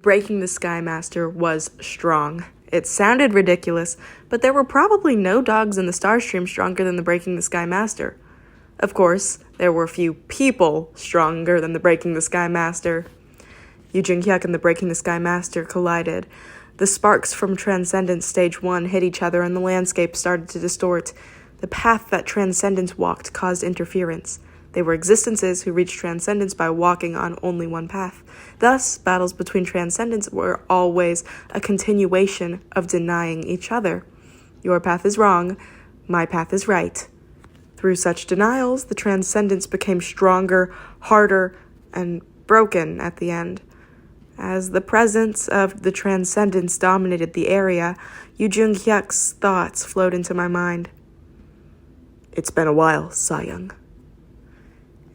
Breaking the Sky Master was strong. It sounded ridiculous, but there were probably no dogs in the Starstream stronger than the Breaking the Sky Master. Of course, there were few people stronger than the Breaking the Sky Master. Yu Jing-hyuk and the Breaking the Sky Master collided. The sparks from Transcendence Stage 1 hit each other and the landscape started to distort. The path that Transcendence walked caused interference. They were existences who reached Transcendence by walking on only one path. Thus, battles between Transcendence were always a continuation of denying each other. Your path is wrong, my path is right. Through such denials, the Transcendence became stronger, harder, and broken at the end. As the presence of the Transcendence dominated the area, Yu Jing-hyuk's thoughts flowed into my mind. It's been a while, Sa-young.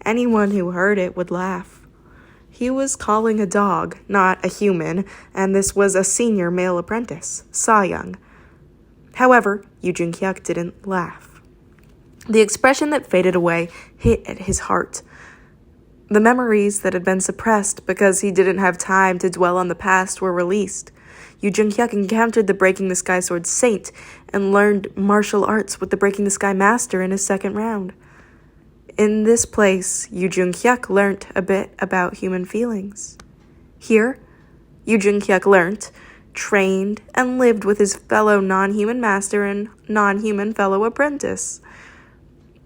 Anyone who heard it would laugh. He was calling a dog, not a human, and this was a senior male apprentice, Sa-young. However, Yu Jing-hyuk didn't laugh. The expression that faded away hit at his heart. The memories that had been suppressed because he didn't have time to dwell on the past were released. Yu Jing-hyuk encountered the Breaking the Sky Sword Saint and learned martial arts with the Breaking the Sky Master in his second round. In this place, Yu Jing-hyuk learnt a bit about human feelings. Here, Yu Jing-hyuk learnt, trained, and lived with his fellow non-human master and non-human fellow apprentice.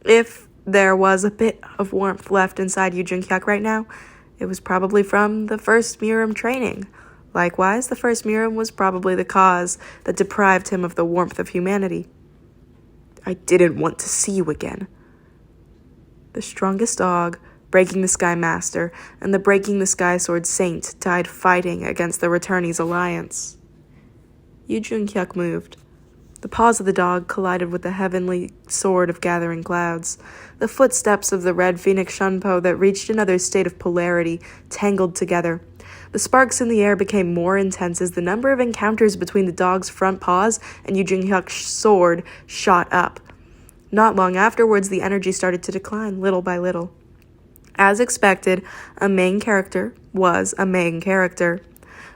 If there was a bit of warmth left inside Yu Jing-hyuk right now, it was probably from the first Miram training. Likewise, the first Miram was probably the cause that deprived him of the warmth of humanity. I didn't want to see you again. The strongest dog, Breaking the Sky Master, and the Breaking the Sky Sword Saint died fighting against the Returnees Alliance. Yu Jing-hyuk moved. The paws of the dog collided with the heavenly sword of gathering clouds. The footsteps of the red phoenix Shunpo that reached another state of polarity tangled together. The sparks in the air became more intense as the number of encounters between the dog's front paws and Yu Jing-hyuk's sword shot up. Not long afterwards, the energy started to decline little by little. As expected, a main character was a main character.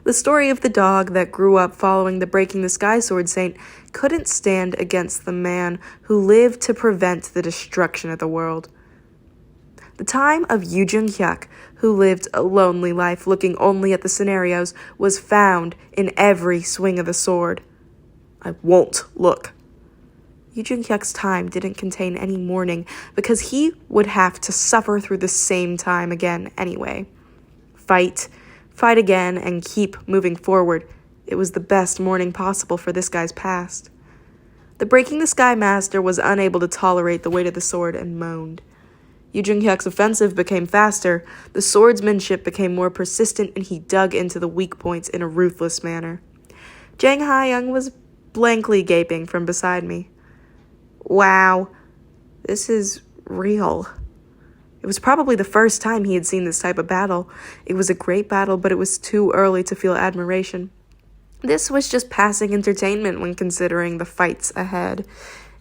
The story of the dog that grew up following the Breaking the Sky Sword Saint couldn't stand against the man who lived to prevent the destruction of the world. The time of Yu Jing-hyuk, who lived a lonely life looking only at the scenarios, was found in every swing of the sword. I won't look. Yu Jing-hyuk's time didn't contain any mourning because he would have to suffer through the same time again anyway. Fight again, and keep moving forward. It was the best mourning possible for this guy's past. The Breaking the Sky Master was unable to tolerate the weight of the sword and moaned. Yu Jing-hyuk's offensive became faster, the swordsmanship became more persistent, and he dug into the weak points in a ruthless manner. Jang Ha-young was blankly gaping from beside me. Wow, this is real. It was probably the first time he had seen this type of battle. It was a great battle, but it was too early to feel admiration. This was just passing entertainment when considering the fights ahead.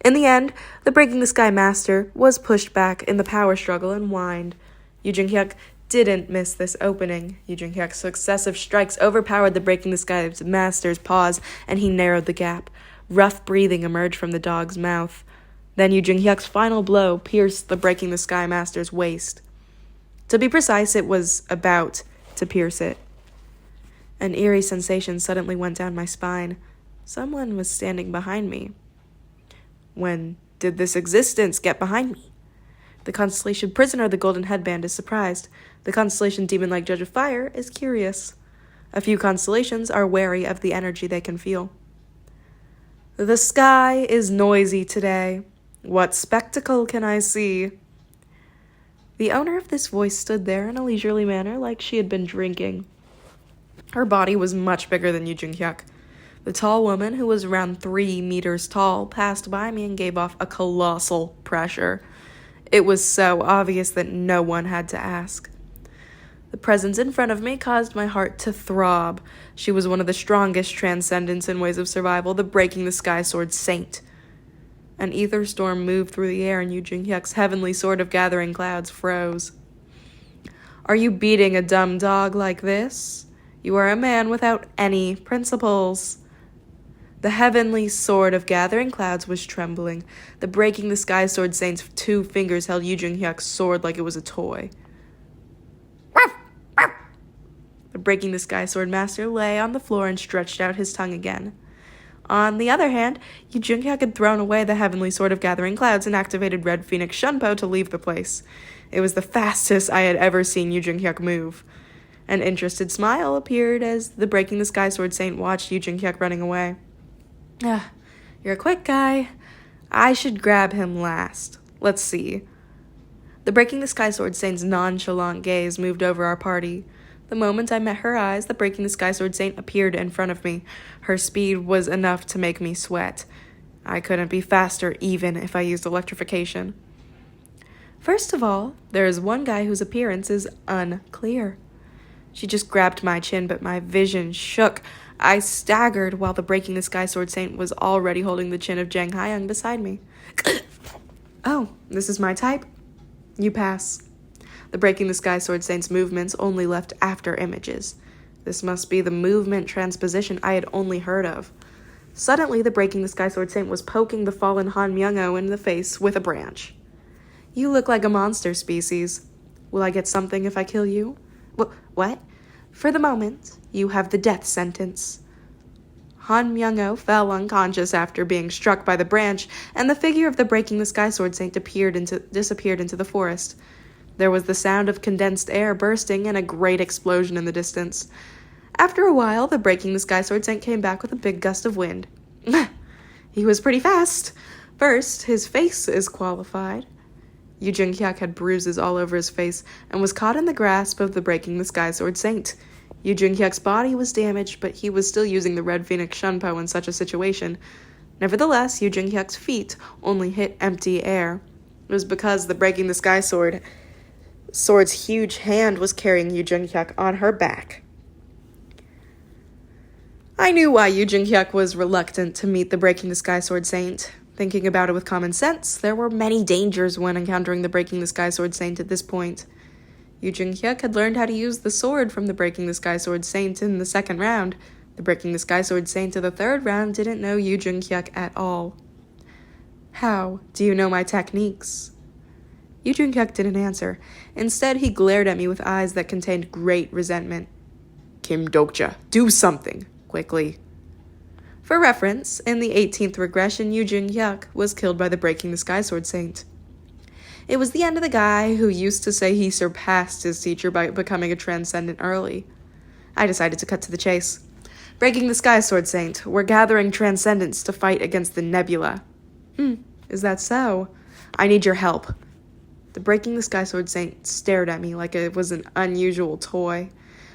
In the end, the Breaking the Sky Master was pushed back in the power struggle and whined. Yu Jing-hyuk didn't miss this opening. Yu Jing-hyuk's successive strikes overpowered the Breaking the Sky Master's paws, and he narrowed the gap. Rough breathing emerged from the dog's mouth. Then Yu Jing-hyuk's final blow pierced the Breaking the Sky Master's waist. To be precise, it was about to pierce it. An eerie sensation suddenly went down my spine. Someone was standing behind me. When did this existence get behind me? The constellation prisoner of the golden headband is surprised. The constellation demon-like judge of fire is curious. A few constellations are wary of the energy they can feel. The sky is noisy today. What spectacle can I see? The owner of this voice stood there in a leisurely manner like she had been drinking. Her body was much bigger than Yu Jing-hyuk. The tall woman, who was around 3 meters tall, passed by me and gave off a colossal pressure. It was so obvious that no one had to ask. The presence in front of me caused my heart to throb. She was one of the strongest transcendents in ways of survival, the Breaking the Sky Sword Saint. An ether storm moved through the air, and Yu Jing-hyuk's heavenly sword of gathering clouds froze. Are you beating a dumb dog like this? You are a man without any principles." The heavenly sword of gathering clouds was trembling. The Breaking the Sky Sword Saint's 2 fingers held Yu Jung-hyuk's sword like it was a toy. The Breaking the Sky Sword Master lay on the floor and stretched out his tongue again. On the other hand, Yu Jung-hyuk had thrown away the heavenly sword of gathering clouds and activated Red Phoenix Shunpo to leave the place. It was the fastest I had ever seen Yu Jung-hyuk move. An interested smile appeared as the Breaking the Sky Sword Saint watched Yu Jung-hyuk running away. You're a quick guy. I should grab him last. Let's see. The Breaking the Sky Sword Saint's nonchalant gaze moved over our party. The moment I met her eyes, the Breaking the Sky Sword Saint appeared in front of me. Her speed was enough to make me sweat. I couldn't be faster even if I used electrification. First of all, there is one guy whose appearance is unclear. She just grabbed my chin, but my vision shook. I staggered while the Breaking the Sky Sword Saint was already holding the chin of Jang Hayoung beside me. "Oh, this is my type? You pass." The Breaking the Sky Sword Saint's movements only left after images. This must be the movement transposition I had only heard of. Suddenly, the Breaking the Sky Sword Saint was poking the fallen Han Myung-oh in the face with a branch. "You look like a monster species. Will I get something if I kill you?" What? "For the moment, you have the death sentence." Han Myung-oh fell unconscious after being struck by the branch, and the figure of the Breaking the Sky Sword Saint disappeared into the forest. There was the sound of condensed air bursting and a great explosion in the distance. After a while, the Breaking the Sky Sword Saint came back with a big gust of wind. He was pretty fast. First, his face is qualified. Yu Jung-hyuk had bruises all over his face and was caught in the grasp of the Breaking the Sky Sword Saint. Yu Jung-hyuk's body was damaged, but he was still using the Red Phoenix Shunpo in such a situation. Nevertheless, Yu Jung-hyuk's feet only hit empty air. It was because the Breaking the Sky Sword's huge hand was carrying Yu Jung-hyuk on her back. I knew why Yu Jung-hyuk was reluctant to meet the Breaking the Sky Sword Saint. Thinking about it with common sense, there were many dangers when encountering the Breaking the Sky Sword Saint at this point. Yu Jung-hyuk had learned how to use the sword from the Breaking the Sky Sword Saint in the second round. The Breaking the Sky Sword Saint in the third round didn't know Yu Jung-hyuk at all. "How do you know my techniques?" Yu Jung-hyuk didn't answer. Instead, he glared at me with eyes that contained great resentment. "Kim Dokja, do something, quickly." For reference, in the 18th regression, Yu Jung-hyuk was killed by the Breaking the Sky Sword Saint. It was the end of the guy who used to say he surpassed his teacher by becoming a transcendent early. I decided to cut to the chase. "Breaking the Sky Sword Saint, we're gathering transcendents to fight against the nebula." Is that so? I need your help." The Breaking the Sky Sword Saint stared at me like it was an unusual toy.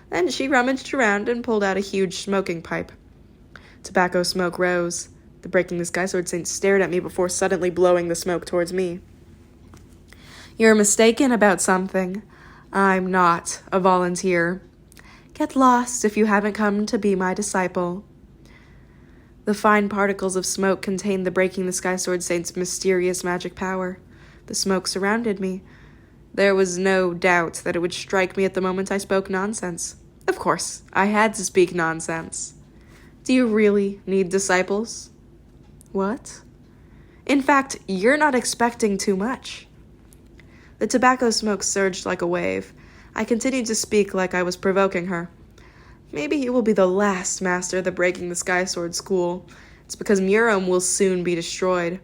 Then she rummaged around and pulled out a huge smoking pipe. Tobacco smoke rose. The Breaking the Sky Sword Saint stared at me before suddenly blowing the smoke towards me. "You're mistaken about something. I'm not a volunteer. Get lost if you haven't come to be my disciple." The fine particles of smoke contained the Breaking the Sky Sword Saint's mysterious magic power. The smoke surrounded me. There was no doubt that it would strike me at the moment I spoke nonsense. Of course, I had to speak nonsense. "Do you really need disciples?" "What?" "In fact, you're not expecting too much." The tobacco smoke surged like a wave. I continued to speak like I was provoking her. "Maybe you will be the last master of the Breaking the Sky Sword School. It's because Murom will soon be destroyed."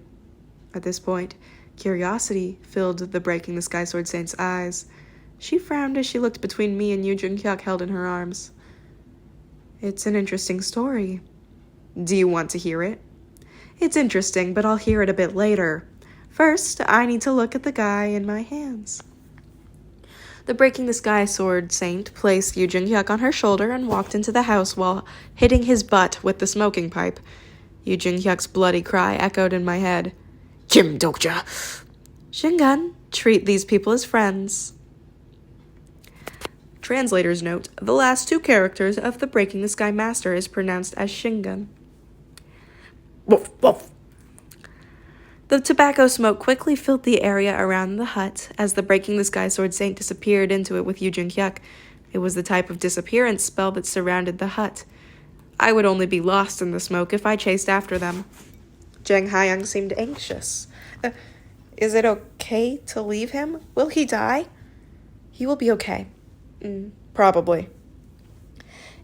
At this point, curiosity filled the Breaking the Sky Sword Saint's eyes. She frowned as she looked between me and Yu Jung-hyuk held in her arms. "It's an interesting story." "Do you want to hear it?" "It's interesting, but I'll hear it a bit later. First, I need to look at the guy in my hands." The Breaking the Sky Sword Saint placed Yu Jung-hyuk on her shoulder and walked into the house while hitting his butt with the smoking pipe. Yu Jung-hyuk's bloody cry echoed in my head. "Kim Dokja!" "Shingun, treat these people as friends." Translator's note: the last 2 characters of the Breaking the Sky Master is pronounced as Shingun. Woof, woof. The tobacco smoke quickly filled the area around the hut as the Breaking the Sky Sword Saint disappeared into it with Yu Jung-hyuk. It was the type of disappearance spell that surrounded the hut. I would only be lost in the smoke if I chased after them. Zheng Haiyang seemed anxious. Is it okay to leave him? Will he die? He will be okay. Probably.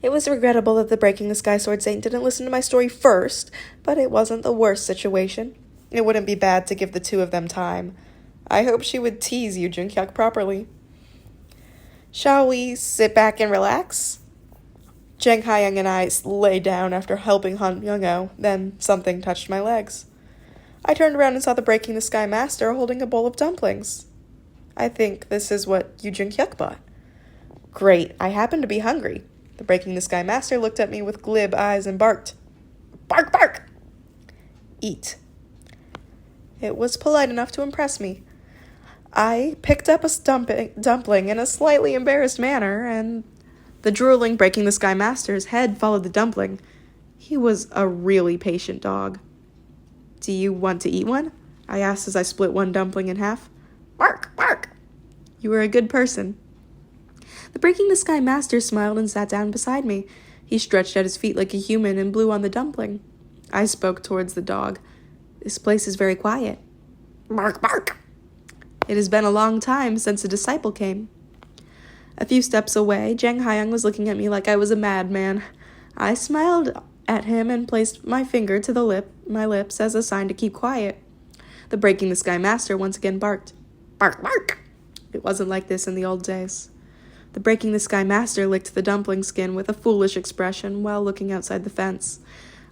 It was regrettable that the Breaking the Sky Sword Saint didn't listen to my story first, but it wasn't the worst situation. It wouldn't be bad to give the two of them time. I hope she would tease Yu Junhyuk properly. Shall we sit back and relax? Zheng Haiyang and I lay down after helping Han Young-oh, then something touched my legs. I turned around and saw the Breaking the Sky Master holding a bowl of dumplings. I think this is what Yu Junhyuk bought. Great, I happen to be hungry. The Breaking the Sky Master looked at me with glib eyes and barked. Bark, bark! Eat. It was polite enough to impress me. I picked up a dumpling in a slightly embarrassed manner, and the drooling Breaking the Sky Master's head followed the dumpling. He was a really patient dog. Do you want to eat one? I asked as I split one dumpling in half. Bark, bark! You are a good person. The Breaking the Sky Master smiled and sat down beside me. He stretched out his feet like a human and blew on the dumpling. I spoke towards the dog. This place is very quiet. Bark, bark! It has been a long time since a disciple came. A few steps away, Zheng Haiyang was looking at me like I was a madman. I smiled at him and placed my finger to my lips as a sign to keep quiet. The Breaking the Sky Master once again barked. Bark, bark! It wasn't like this in the old days. The Breaking the Sky Master licked the dumpling skin with a foolish expression while looking outside the fence.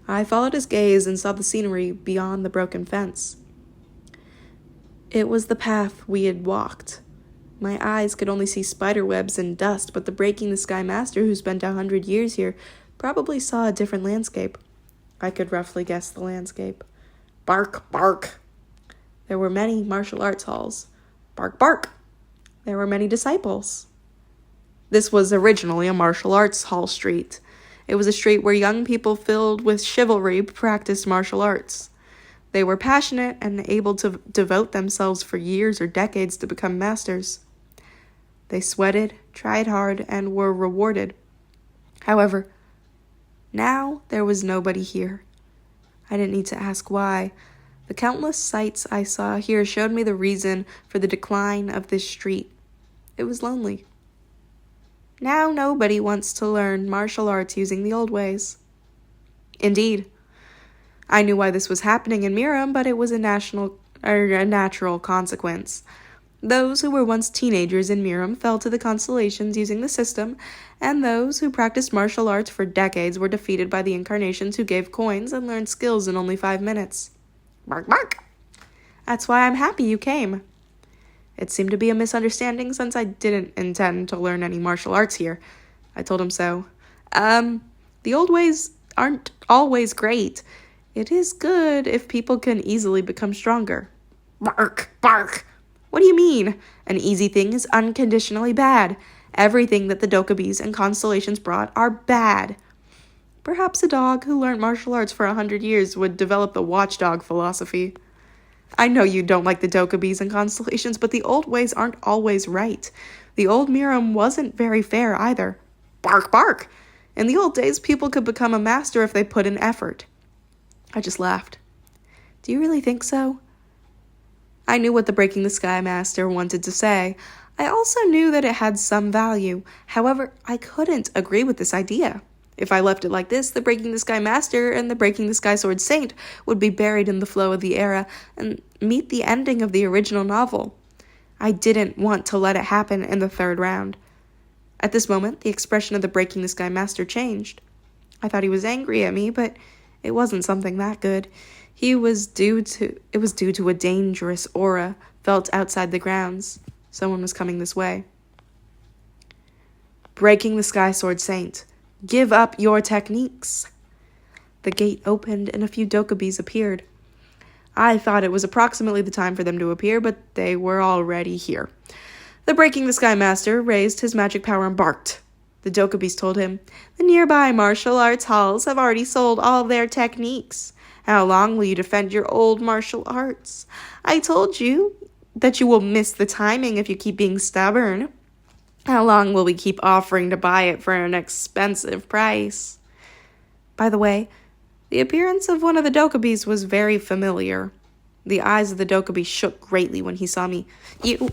I followed his gaze and saw the scenery beyond the broken fence. It was the path we had walked. My eyes could only see spider webs and dust, but the Breaking the Sky Master, who spent 100 years here, probably saw a different landscape. I could roughly guess the landscape. Bark, bark! There were many martial arts halls. Bark, bark! There were many disciples. This was originally a martial arts hall street. It was a street where young people filled with chivalry practiced martial arts. They were passionate and able to devote themselves for years or decades to become masters. They sweated, tried hard, and were rewarded. However, now there was nobody here. I didn't need to ask why. The countless sights I saw here showed me the reason for the decline of this street. It was lonely. Now nobody wants to learn martial arts using the old ways. Indeed, I knew why this was happening in Miram, but it was a natural consequence. Those who were once teenagers in Miram fell to the constellations using the system, and those who practiced martial arts for decades were defeated by the incarnations who gave coins and learned skills in only 5 minutes. Bark, bark! That's why I'm happy you came. It seemed to be a misunderstanding since I didn't intend to learn any martial arts here. I told him so. The old ways aren't always great. It is good if people can easily become stronger. Bark, bark! What do you mean? An easy thing is unconditionally bad. Everything that the Dokubis and constellations brought are bad. Perhaps a dog who learned martial arts for 100 years would develop the watchdog philosophy. I know you don't like the Dokubis and constellations, but the old ways aren't always right. The old Miram wasn't very fair either. Bark, bark! In the old days, people could become a master if they put in effort. I just laughed. Do you really think so? I knew what the Breaking the Sky Master wanted to say. I also knew that it had some value. However, I couldn't agree with this idea. If I left it like this, the Breaking the Sky Master and the Breaking the Sky Sword Saint would be buried in the flow of the era and meet the ending of the original novel. I didn't want to let it happen in the 3rd round. At this moment, the expression of the Breaking the Sky Master changed. I thought he was angry at me, but it wasn't something that good. It was due to a dangerous aura felt outside the grounds. Someone was coming this way. Breaking the Sky Sword Saint, give up your techniques. The gate opened and a few Dokubis appeared. I thought it was approximately the time for them to appear, but they were already here. The Breaking the Sky Master raised his magic power and barked. The Dokubis told him, the nearby martial arts halls have already sold all their techniques. How long will you defend your old martial arts? I told you that you will miss the timing if you keep being stubborn. How long will we keep offering to buy it for an expensive price? By the way, the appearance of one of the Dokubis was very familiar. The eyes of the Dokubi shook greatly when he saw me. You